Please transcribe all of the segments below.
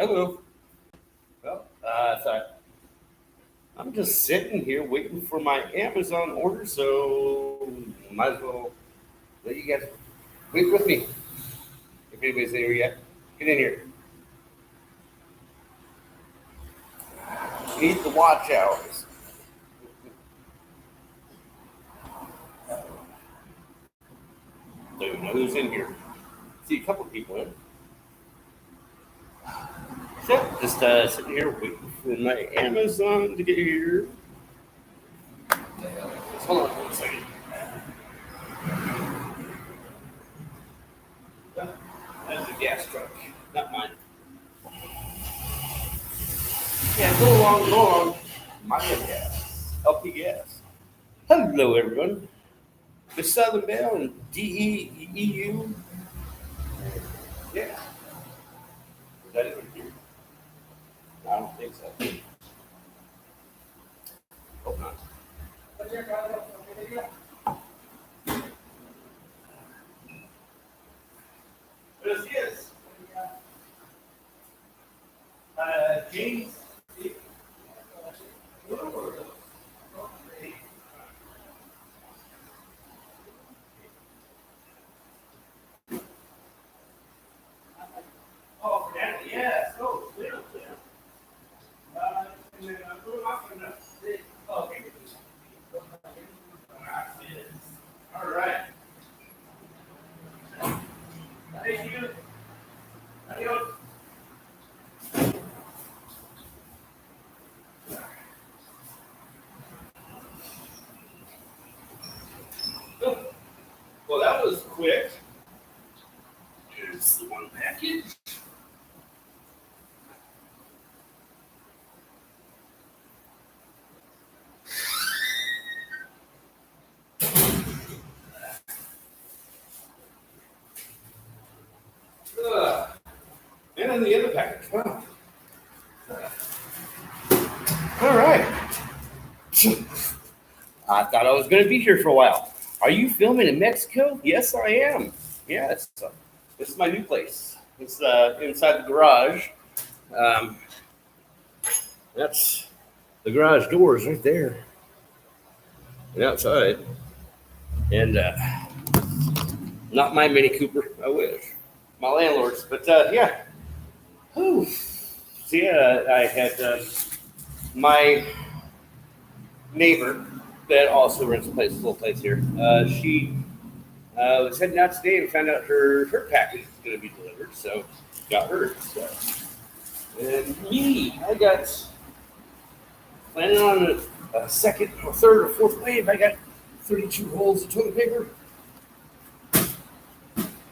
Hello. Well, I thought I'm just sitting here waiting for my Amazon order, so might as well let you guys wait with me. If anybody's there yet, get in here. Need the watch hours. Don't know who's in here. See a couple people in. So just sitting here waiting for my Amazon to get here. Hold on 1 second. That's a gas truck, not mine. Yeah, go along. My gas. LP gas. Hello, everyone. The Southern Bell and DEEU. Yeah. Is that even here? I don't think so. Hope not. Buenos dias. James. Oh, yes. Oh, little. And then I put them up in the. Okay. All right. Thank you. Adios. Well, that was quick. Here's the one package. And then the other package. Wow. All right. I thought I was going to be here for a while. Are you filming in Mexico? Yes, I am. Yes. This is my new place. It's inside the garage. That's the garage doors right there. And outside. And not my Mini Cooper. I wish. My landlord's. But yeah. Whew. So yeah, I had my neighbor that also rents a little place here. She was heading out today and found out her package was going to be delivered, so got hers. So. And me, I got planning on a second or third or fourth wave. I got 32 rolls of toilet paper.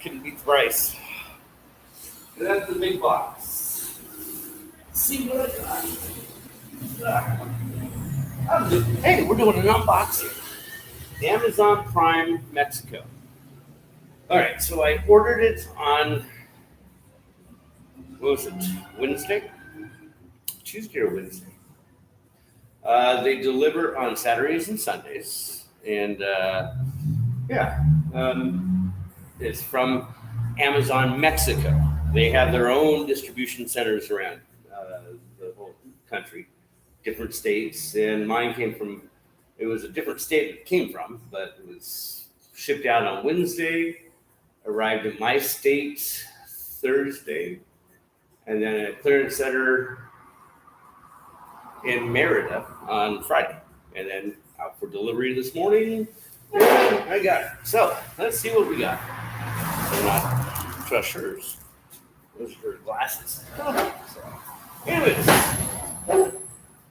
Couldn't beat the price. And that's the big box. See what I got. Hey, we're doing an unboxing. Amazon Prime Mexico. All right, so I ordered it on, what was it, Wednesday? Tuesday or Wednesday. They deliver on Saturdays and Sundays. And it's from Amazon Mexico. They have their own distribution centers around the whole country, different states. And mine came from, it was a different state it came from, but it was shipped out on Wednesday, arrived in my state Thursday, and then a clearance center in Merida on Friday, and then out for delivery this morning. And I got it. So let's see what we got. I'm not trust hers. Those are her glasses. So, anyways,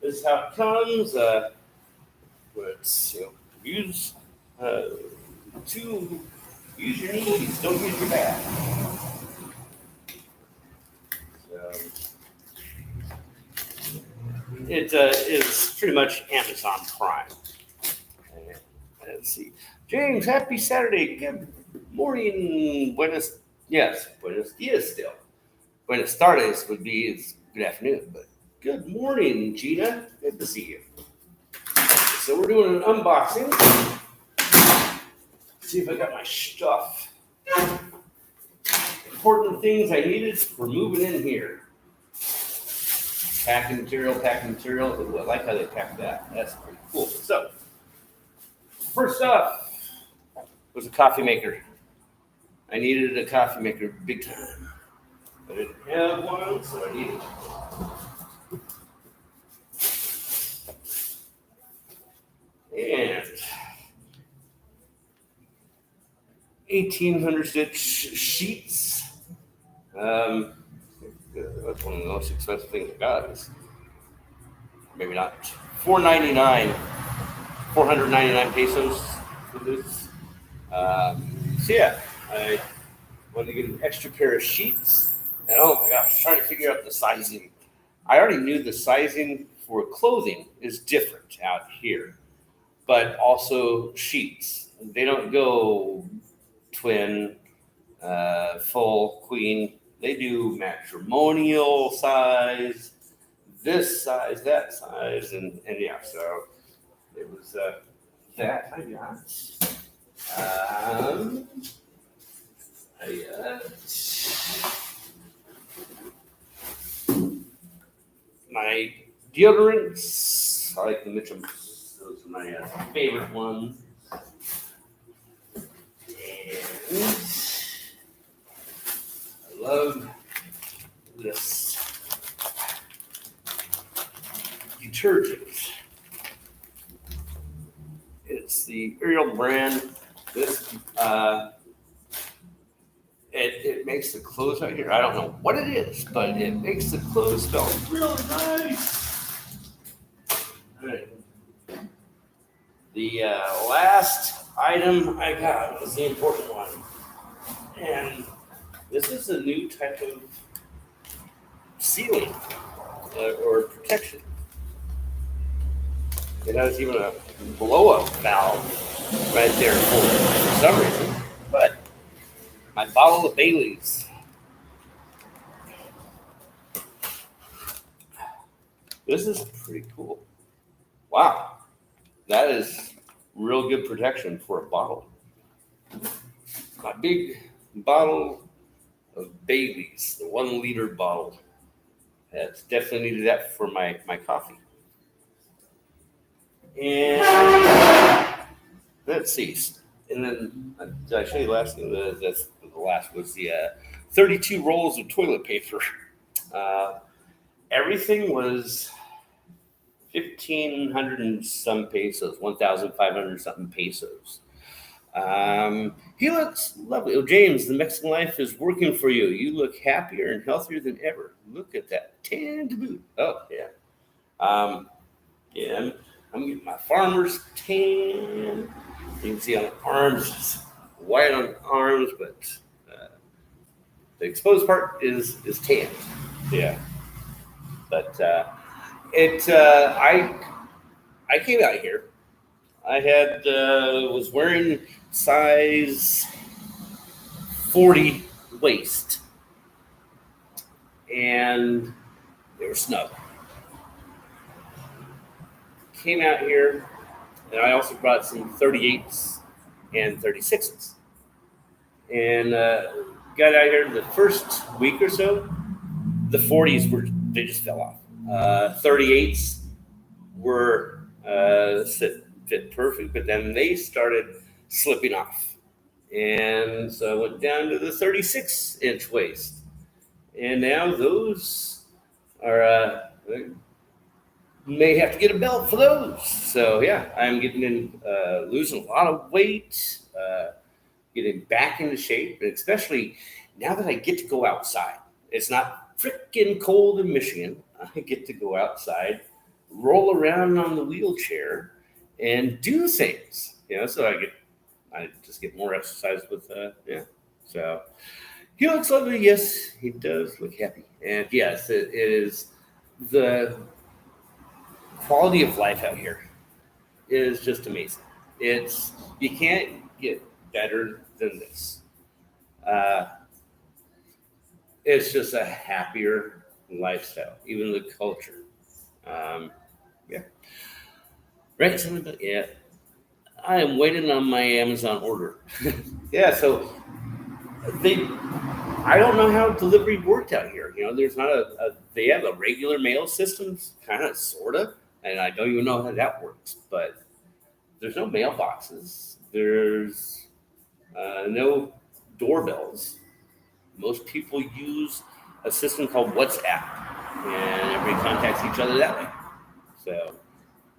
this is how it comes. Let's use your knees. Don't use your back. It is pretty much Amazon Prime. Let's see. James, happy Saturday. Good morning. Buenos dias still. Buenos tardes would be it's good afternoon, but good morning, Gina. Good to see you. So we're doing an unboxing. See if I got my stuff. Important things I needed for moving in here. Packing material. Ooh, I like how they pack that. That's pretty cool. So, first up was a coffee maker. I needed a coffee maker big time. I didn't have one, so I needed it. And 1800 stitch sheets. That's one of the most expensive things I got. Is maybe not $4.99, 499 pesos for this. So yeah, I wanted to get an extra pair of sheets, and oh my gosh, trying to figure out the sizing. I already knew the sizing for clothing is different out here, but also sheets. They don't go twin, full, queen. They do matrimonial size, this size, that size, and yeah, so it was that I got. I my deodorants. I like the Mitchum. Those are my favorite ones. And I love this detergent. It's the Ariel brand. This it makes the clothes out here. I don't know what it is, but it makes the clothes smell really nice. All right. The last item I got was the important one, and this is a new type of sealing or protection. It has even a blow-up valve right there for some reason, but my bottle of Bailey's. This is pretty cool. Wow, that is real good protection for a bottle. My big bottle of Bailey's, the 1 liter bottle. That's definitely needed that for my coffee. And let's see. And then did I show you last? The last was the 32 rolls of toilet paper. Everything was 1,500 and some pesos, 1,500 something pesos. He looks lovely. Oh, James, the Mexican life is working for you. You look happier and healthier than ever. Look at that tan to boot. Oh yeah. Yeah. I'm getting my farmer's tan. You can see on the arms, it's white on the arms, but the exposed part is tan. Yeah. But I came out here. I had was wearing size 40 waist, and they were snug. Came out here, and I also brought some 38s and 36s. And got out here the first week or so, the 40s they just fell off. 38s were fit perfect, but then they started slipping off. And so I went down to the 36-inch waist. And now those are may have to get a belt for those. So yeah, I'm getting in, losing a lot of weight, getting back into shape, and especially now that I get to go outside. It's not freaking cold in Michigan. I get to go outside, roll around on the wheelchair, and do things. So I just get more exercise with yeah. So he looks lovely. Yes, he does look happy. And yes, it is the quality of life out here is just amazing. You can't get better than this. It's just a happier lifestyle, even the culture. Yeah. Right. Yeah. I am waiting on my Amazon order. Yeah. So I don't know how delivery worked out here. There's not they have a regular mail system, kind of, sort of, and I don't even know how that works. But there's no mailboxes. There's no doorbells. Most people use a system called WhatsApp, and everybody contacts each other that way. So,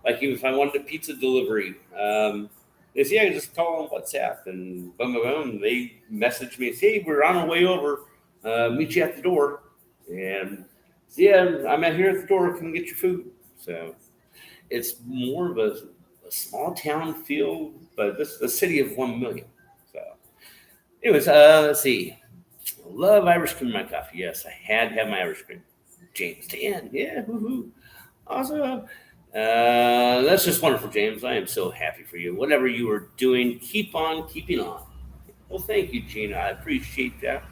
like, even if I wanted a pizza delivery, they say, I just call on WhatsApp, and boom, boom, boom. They message me and say, hey, we're on our way over. Meet you at the door. And say, yeah, I'm out here at the door. Come get your food. So it's more of a small town feel, but this is a city of 1 million. So, anyways, let's see. Love Irish cream in my coffee. Yes, I had to have my Irish cream. James 10. Yeah, woohoo. Awesome. That's just wonderful, James. I am so happy for you. Whatever you are doing, keep on keeping on. Well, thank you, Gina. I appreciate that.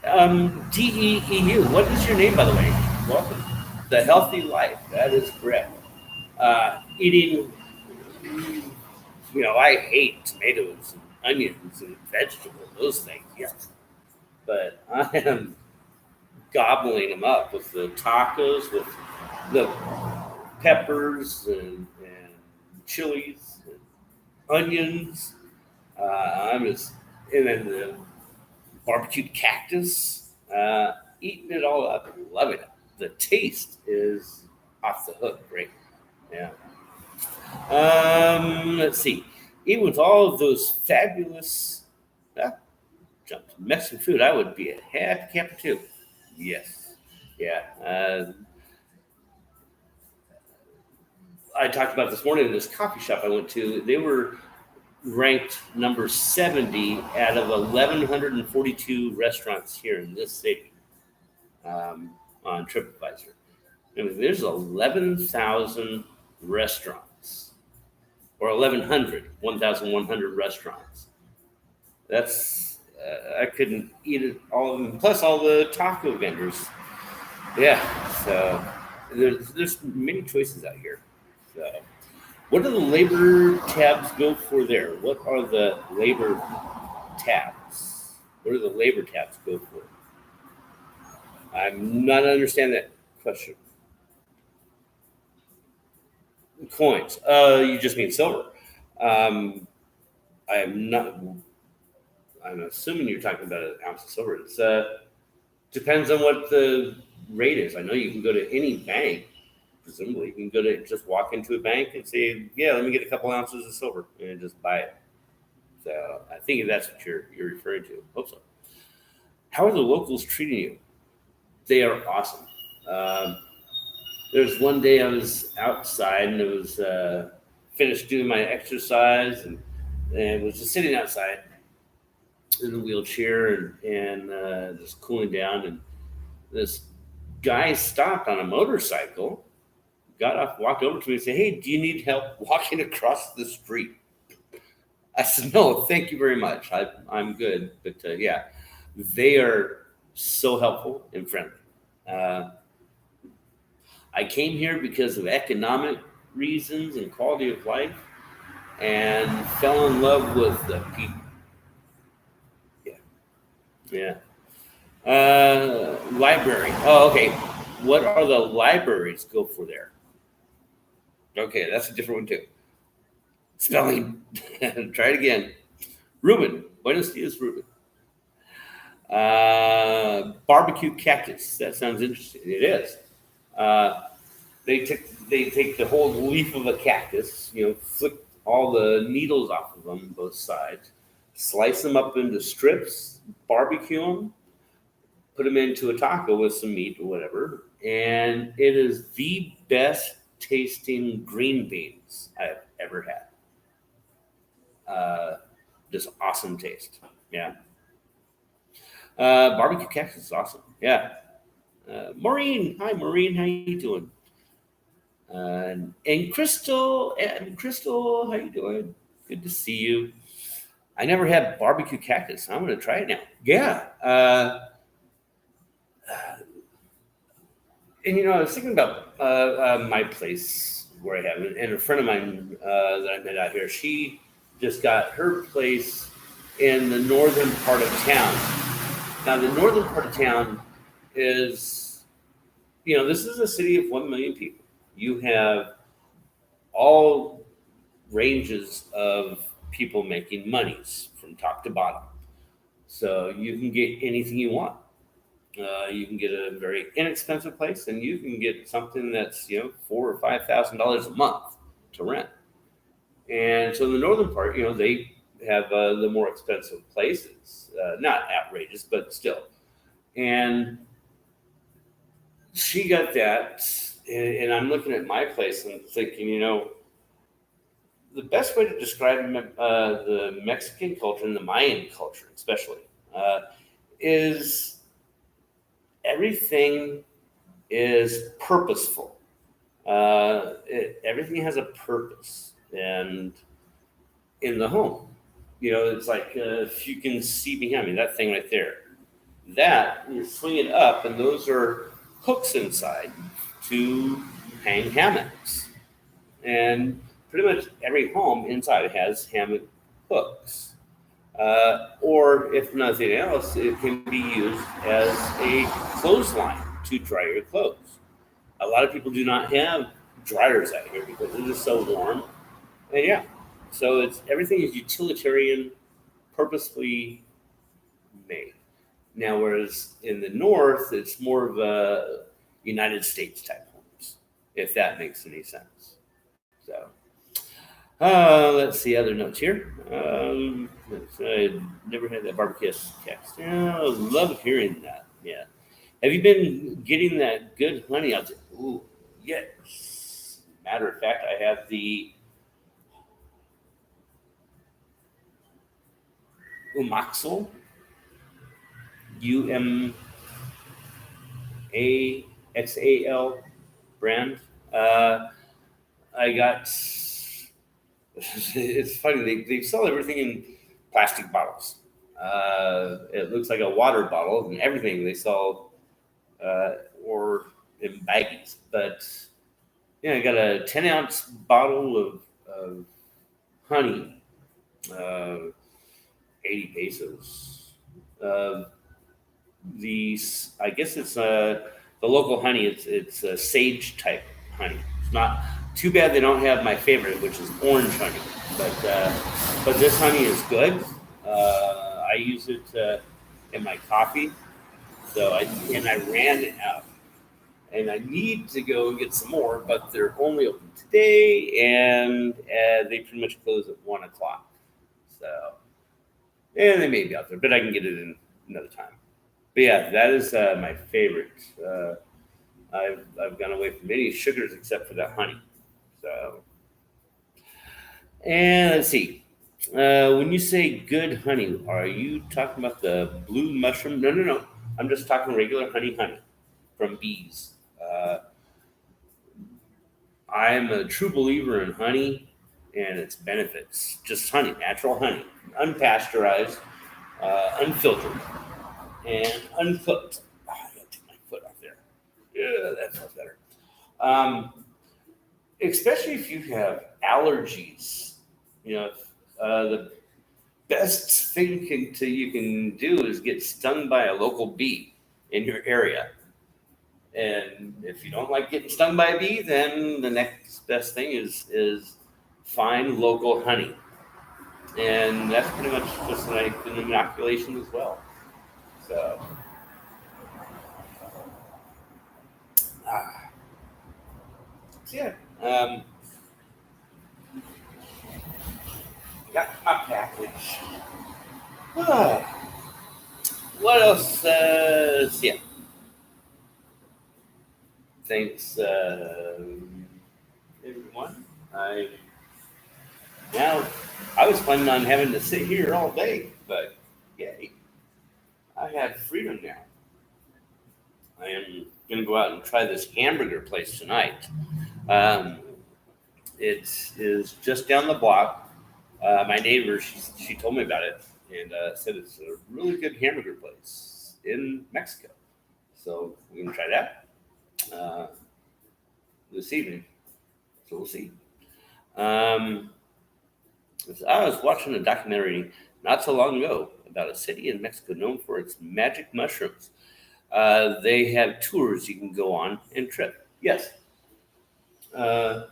DEEU, what is your name, by the way? Welcome. The Healthy Life. That is correct. Eating, I hate tomatoes and onions and vegetables, those things, yes. But I am gobbling them up with the tacos, with the peppers and chilies and onions. And then the barbecued cactus, eating it all up and loving it. The taste is off the hook, great. Yeah. Let's see. Even with all of those fabulous Mexican food, I would be a happy camper too. Yes. Yeah. I talked about this morning in this coffee shop I went to. They were ranked number 70 out of 1,142 restaurants here in this city on TripAdvisor. I mean, there's 11,000 restaurants, or 1,100 restaurants. That's I couldn't eat it all of them. Plus all the taco vendors. Yeah, so there's many choices out here. So, what do the labor tabs go for there? What are the labor tabs? What do the labor tabs go for? I'm not understanding that question. Coins. You just mean silver. I'm not. I'm assuming you're talking about an ounce of silver. It depends on what the rate is. I know you can go to any bank. Presumably, you can just walk into a bank and say, "Yeah, let me get a couple ounces of silver," and just buy it. So I think that's what you're referring to. Hope so. How are the locals treating you? They are awesome. There's one day I was outside and it was finished doing my exercise and was just sitting outside in a wheelchair and just cooling down. And this guy stopped on a motorcycle, got off, walked over to me and said, "Hey, do you need help walking across the street?" I said, "No, thank you very much. I'm good." But yeah, they are so helpful and friendly. I came here because of economic reasons and quality of life and fell in love with the people. Yeah. Library. Oh, okay. What are the libraries go for there? Okay, that's a different one too. Spelling. Try it again. Ruben. Buenos dias, Ruben. Barbecue cactus. That sounds interesting. It is. They take the whole leaf of a cactus, flick all the needles off of them, both sides, slice them up into strips, barbecue them, put them into a taco with some meat or whatever, and it is the best tasting green beans I've ever had. Just awesome taste. Yeah. Barbecue cactus is awesome. Yeah. Maureen. Hi, Maureen. How you doing? And Crystal, how you doing? Good to see you. I never had barbecue cactus. I'm going to try it now. Yeah. And I was thinking about my place where I have it, and a friend of mine that I met out here, she just got her place in the northern part of town. Now, the northern part of town is, this is a city of 1 million people. You have all ranges of people making monies from top to bottom. So you can get anything you want. You can get a very inexpensive place, and you can get something that's $4,000 or $5,000 a month to rent. And so in the northern part, they have the more expensive places, not outrageous, but still. And she got that, and I'm looking at my place and thinking, the best way to describe the Mexican culture and the Mayan culture, especially, is everything is purposeful. Everything has a purpose, and in the home, it's like if you can see behind me, that thing right there, that you swing it up, and those are hooks inside to hang hammocks. And pretty much every home inside has hammock hooks. Or if nothing else, it can be used as a clothesline to dry your clothes. A lot of people do not have dryers out here because it is so warm. And yeah, so everything is utilitarian, purposefully made. Now, whereas in the north, it's more of a United States type homes, if that makes any sense. So, let's see other notes here. I never had that barbecue text. Yeah, I love hearing that. Yeah. Have you been getting that good honey out there? Ooh, yes. Matter of fact, I have the Umaxal, Umaxal brand. I got. It's funny. They sell everything in plastic bottles. It looks like a water bottle and everything they sell, or in baggies. But yeah, I got a 10-ounce bottle of honey, uh, 80 pesos. I guess it's the local honey. It's a sage type honey. It's not too bad they don't have my favorite, which is orange honey. But this honey is good. I use it in my coffee. I ran out, and I need to go and get some more, but they're only open today, and they pretty much close at 1 o'clock. So, and they may be out there, but I can get it in another time. But yeah, that is my favorite. I've gone away from any sugars except for the honey. So, and let's see. When you say good honey, are you talking about the blue mushroom? No, no, no. I'm just talking regular honey from bees. I'm a true believer in honey and its benefits. Just honey, natural honey, unpasteurized, unfiltered, and uncooked. Oh, I gotta take my foot off there. Yeah, that feels better. Especially if you have allergies, the best thing you can do is get stung by a local bee in your area. And if you don't like getting stung by a bee, then the next best thing is find local honey. And that's pretty much just like an inoculation as well. So, yeah. Got my package. What else? Yeah. Thanks, everyone. Now I was planning on having to sit here all day, but yay, I have freedom now. I am going to go out and try this hamburger place tonight. Um, it is just down the block. My neighbor, she told me about it and said it's a really good hamburger place in Mexico. So we're going to try that this evening. So we'll see. I was watching a documentary not so long ago about a city in Mexico known for its magic mushrooms. They have tours you can go on and trip. Yes. Uh,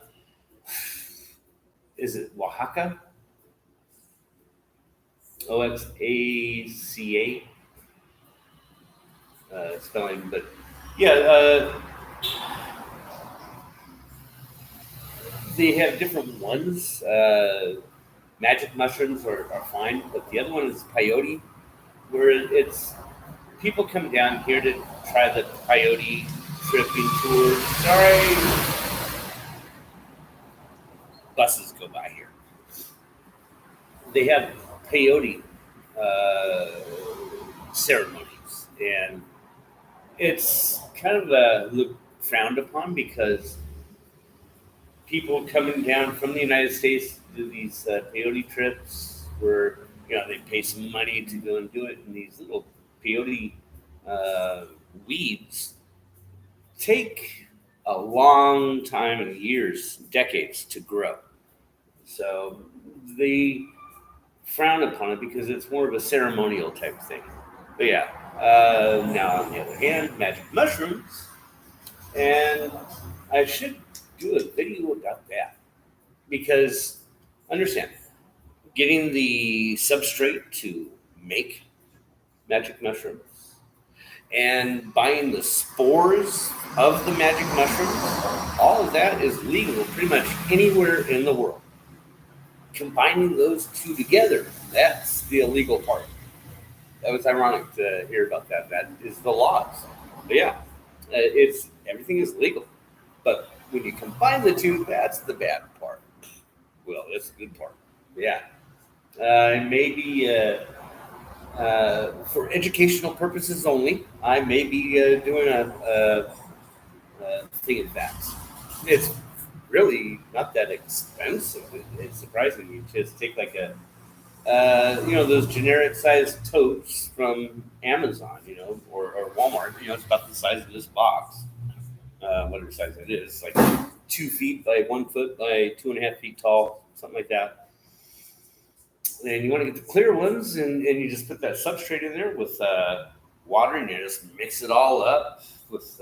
is it Oaxaca? Oxaca spelling, but yeah, they have different ones. Magic mushrooms are fine, but the other one is peyote, where it's people come down here to try the peyote tripping tour. Sorry, buses go by here. They have peyote uh, ceremonies, and it's kind of looked frowned upon because people coming down from the United States do these peyote trips where they pay some money to go and do it, and these little peyote uh, weeds take a long time and years, decades to grow. So they frown upon it because it's more of a ceremonial type thing. But yeah, now on the other hand, magic mushrooms, and I should do a video about that because understand getting the substrate to make magic mushrooms and buying the spores of the magic mushrooms, all of that is legal pretty much anywhere in the world. Combining those two together, that's the illegal part. That was ironic to hear about that. That is the laws. But yeah, it's everything is legal. But when you combine the two, that's the bad part. Well, that's the good part. Yeah. Maybe for educational purposes only, I may be doing a thing of that. It's really not that expensive. It's surprising. You just take like those generic sized totes from Amazon, or Walmart. It's about the size of this box, whatever size it is, like 2 feet by 1 foot by 2.5 feet tall, something like that. And you want to get the clear ones, and you just put that substrate in there with water, and you just mix it all up with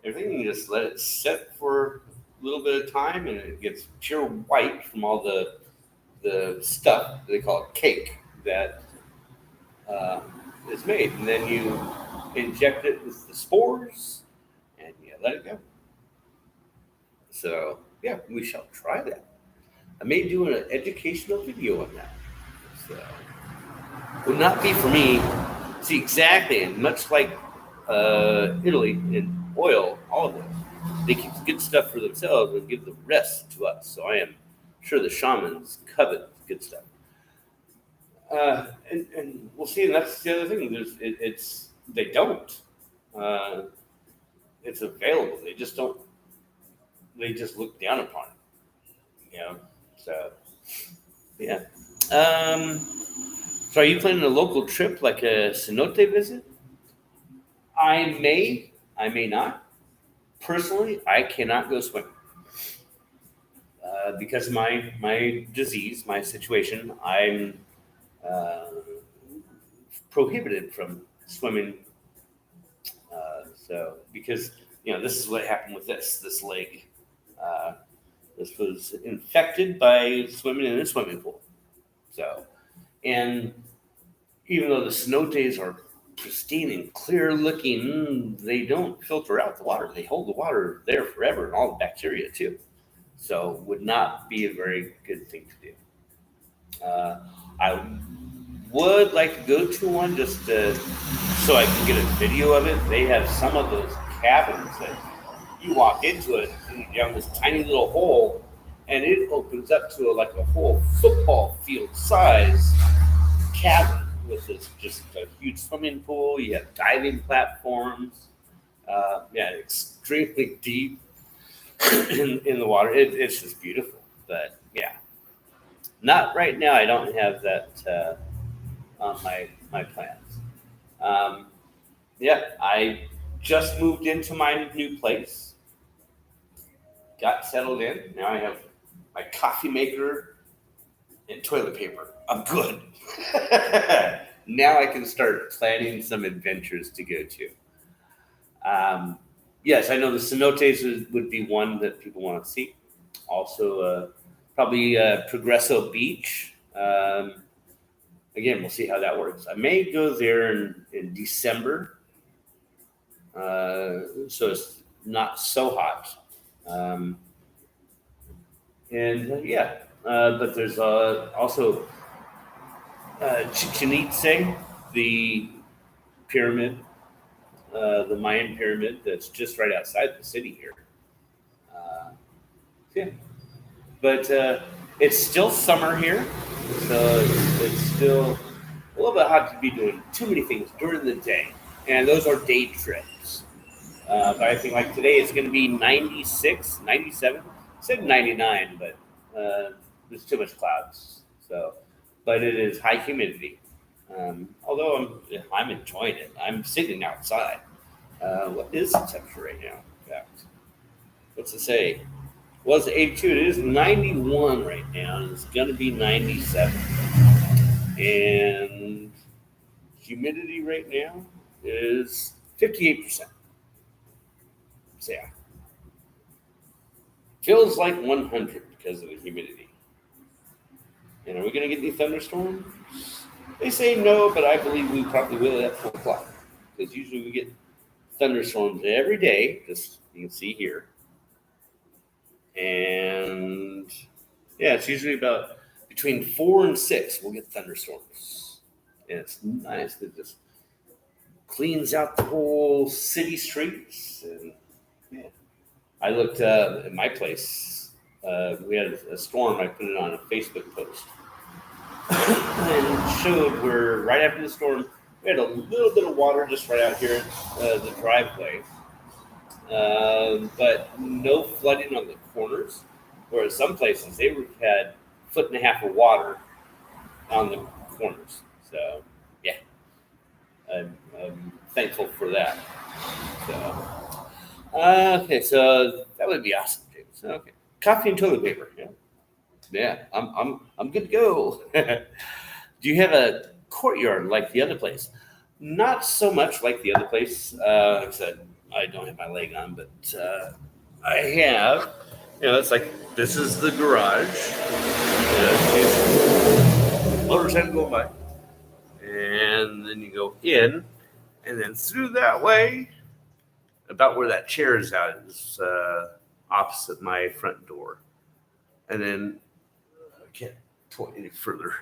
everything. And you just let it sit for a little bit of time, and it gets pure white from all the stuff they call it cake that is made, and then you inject it with the spores, and you let it go. So yeah, we shall try that. I may do an educational video on that. So would not be for me. See exactly, and much like Italy and oil, all of them, they keep the good stuff for themselves and give the rest to us. So I am sure the shamans covet good stuff. And we'll see. And that's the other thing. They don't. Uh, it's available. They just don't. They just look down upon it. So yeah. So are you planning a local trip like a cenote visit? I may not. Personally, I cannot go swimming because of my disease, my situation. I'm prohibited from swimming. So because this is what happened with this leg. Uh, this was infected by swimming in a swimming pool. So, and even though the cenotes are pristine and clear looking, they don't filter out the water. They hold the water there forever and all the bacteria too. So would not be a very good thing to do. I would like to go to one just so I can get a video of it. They have some of those cabins that you walk into it and down this tiny little hole, and it opens up to like a whole football field size cabin with this just a huge swimming pool. You have diving platforms. Extremely deep in the water. It's just beautiful. But yeah, not right now. I don't have that on my plans. I just moved into my new place. Got settled in. Now I have my coffee maker and toilet paper. I'm good. Now I can start planning some adventures to go to. Um, yes, I know the cenotes would be one that people want to see. Also, probably Progresso Beach. Again, we'll see how that works. I may go there in December, so it's not so hot. Um, and yeah, but there's also Chichen Itza, the pyramid, the Mayan pyramid that's just right outside the city here. Uh, yeah, but it's still summer here, so it's still a little bit hot to be doing too many things during the day, and those are day trips. But I think like today it's going to be 96, 97. I said 99, but there's too much clouds. So, but it is high humidity. Although I'm enjoying it. I'm sitting outside. What is the temperature right now? In fact, what's it say? Well, it's 82. It is 91 right now, and it's going to be 97. And humidity right now is 58%. So yeah, feels like 100 because of the humidity. And are we going to get any thunderstorms? They say no, but I believe we probably will at 4 o'clock because usually we get thunderstorms every day. Just you can see here, and yeah, it's usually about between 4 and 6. We'll get thunderstorms, and it's nice. It just cleans out the whole city streets, and yeah. I looked at my place. We had a storm. I put it on a Facebook post and showed where right after the storm, we had a little bit of water just right out here in the driveway, but no flooding on the corners. Whereas some places they had 1.5 feet of water on the corners. So yeah, I'm thankful for that. So okay, so that would be awesome, James. Okay, coffee and toilet paper. Yeah, yeah, I'm good to go. Do you have a courtyard like the other place? Not so much like the other place. Like I said, I don't have my leg on, but I have. It's like this is the garage. Motorcycle going by, and then you go in, and then through that way, about where that chair is out is opposite my front door, and then I can't point any further.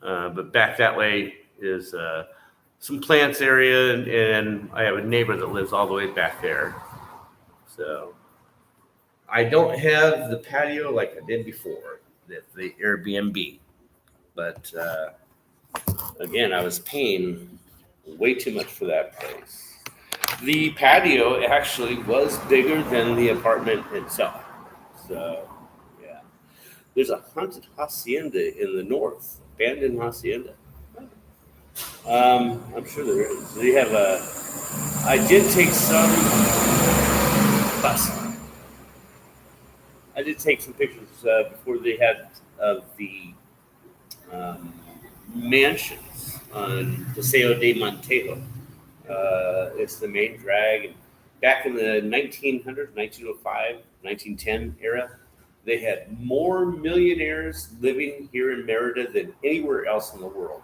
But back that way is some plants area, and I have a neighbor that lives all the way back there. So I don't have the patio like I did before, the Airbnb. But again, I was paying way too much for that place. The patio actually was bigger than the apartment itself. So yeah, there's a haunted hacienda in the north, abandoned hacienda. I'm sure there is. They have a. I did take some bus. I did take some pictures before they had of the um, mansions on Paseo de Montejo. It's the main drag. And back in the 1900s, 1905, 1910 era, they had more millionaires living here in Merida than anywhere else in the world.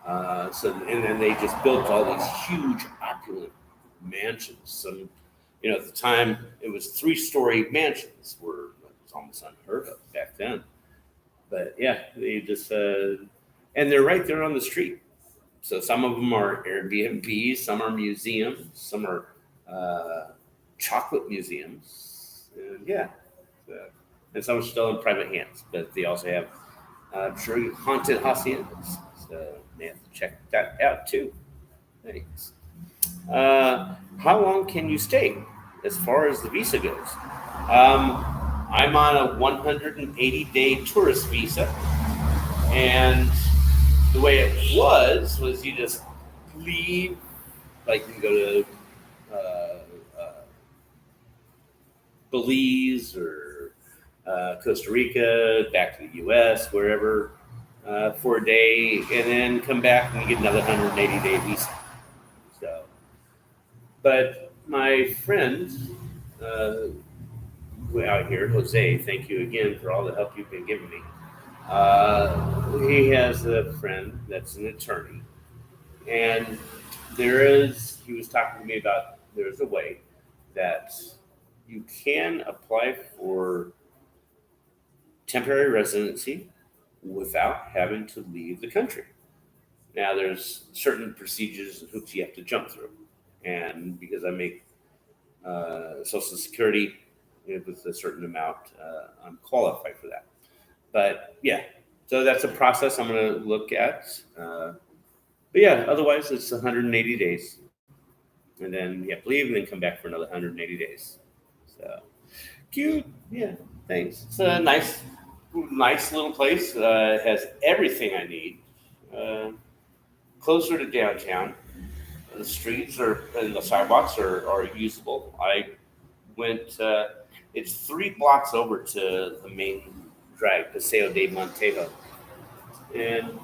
And then they just built all these huge, opulent mansions. Some, at the time, it was 3-story mansions. It was almost unheard of back then. But yeah, they just and they're right there on the street. So some of them are Airbnbs, some are museums, some are chocolate museums, and yeah, and some are still in private hands. But they also have, I'm sure, haunted haciendas. So they have to check that out too. Thanks. How long can you stay as far as the visa goes? I'm on a 180-day tourist visa, and the way it was you just leave, like you can go to Belize or Costa Rica, back to the U.S., wherever. for a day, and then come back and get another 180-day visa. So, but my friend uh, out here, Jose, thank you again for all the help you've been giving me. He has a friend that's an attorney, and he was talking to me about there's a way that you can apply for temporary residency without having to leave the country. Now, there's certain procedures and hoops you have to jump through. And because I make Social Security with a certain amount, I'm qualified for that. But yeah, so that's a process I'm going to look at. But yeah, otherwise it's 180 days. And then you have to leave and then come back for another 180 days. So cute. Yeah, thanks. It's a nice little place. It has everything I need. Uh, Closer to downtown. The streets and the sidewalks are usable. I went. It's 3 blocks over to the main drag, Paseo de Montejo, and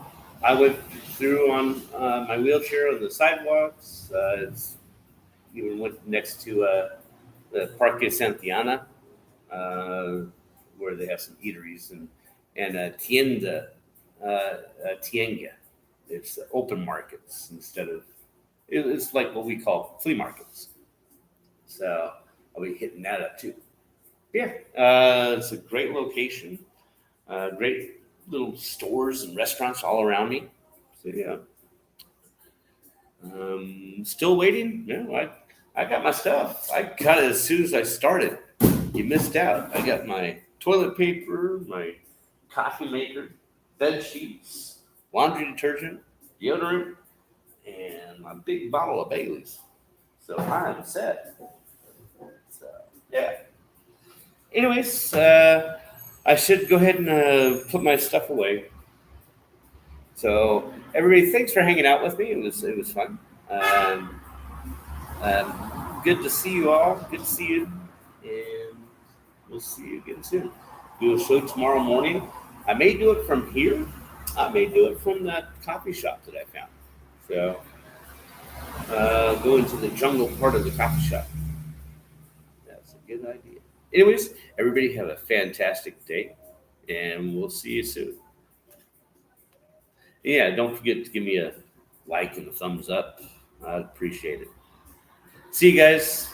I went through on my wheelchair on the sidewalks. It's even went next to the Parque Santiana, uh, where they have some eateries and a tienda. It's open markets instead of it's like what we call flea markets. So I'll be hitting that up too. Yeah, it's a great location. Great little stores and restaurants all around me. So yeah, still waiting. No, I got my stuff. I got it as soon as I started. You missed out. I got my toilet paper, my coffee maker, bed sheets, laundry detergent, deodorant, and my big bottle of Bailey's. So I'm set. So yeah. Anyways, I should go ahead and put my stuff away. So everybody, thanks for hanging out with me. It was fun. Um, Good to see you all. Good to see you, and we'll see you again soon. Do a show tomorrow morning. I may do it from here. I may do it from that coffee shop that I found. So go into the jungle part of the coffee shop. That's a good idea. Anyways, everybody have a fantastic day, and we'll see you soon. Yeah, don't forget to give me a like and a thumbs up. I'd appreciate it. See you guys.